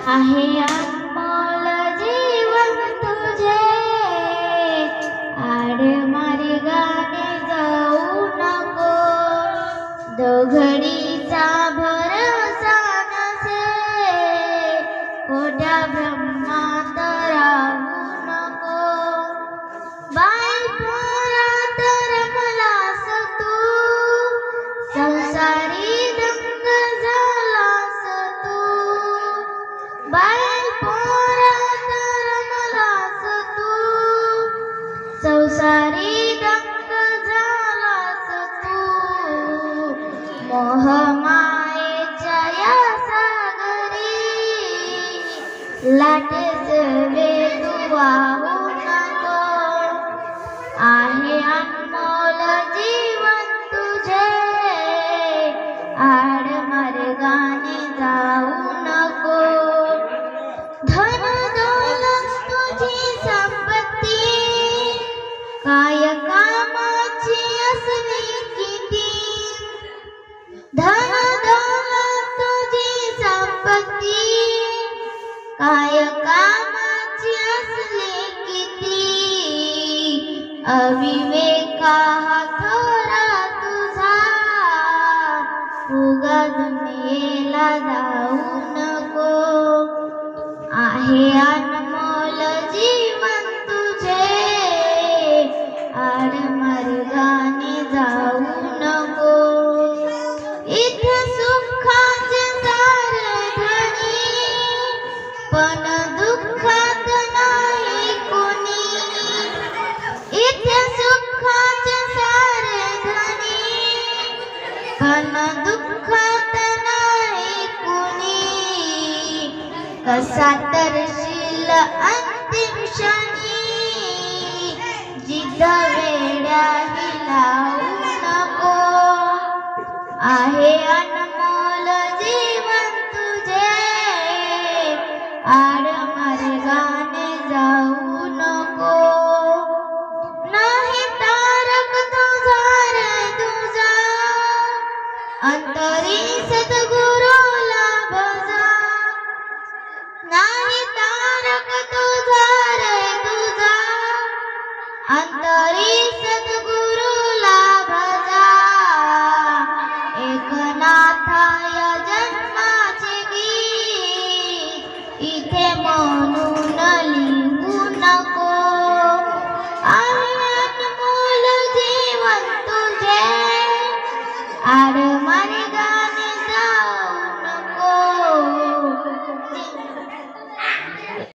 आहे अनमोल जीवन तुझे, आडमारी गाणे जाऊ नको. दोघडीचा भरवसा नसे, खोट्या ब्रह्मात राहू नको. बालपोरा तर मलास तू, संसारी दंग झालास तू. बालपोरा तर मलास तू, संसारी दंग झालास तू. मोहमायेच्या या सागरी, लाटेच वेग वाहू नको. आहे अनमोल जीवन तुझे, आडमार्गाने जाऊ नको. धन दौलत तुझी संपत्ती, काय कामाची असली किती. धन दौलत तुझी संपत्ती, काय कामाची असली किती. अविवेका हा थोरा तुझा, उगा दुनियेला जाऊ नको. आहे अनमोल जीवन तुझे, आडमार्गाने जाऊ नको. इथे सुखाचे सारधनी, पण दुःखात नाही कोणी. इथे सुखाचे सारधनी, पण दुःखात नाही कुणी. कसा तरशील अंतिम क्षणी, जिद्द वेड्याही लावू नको. आहे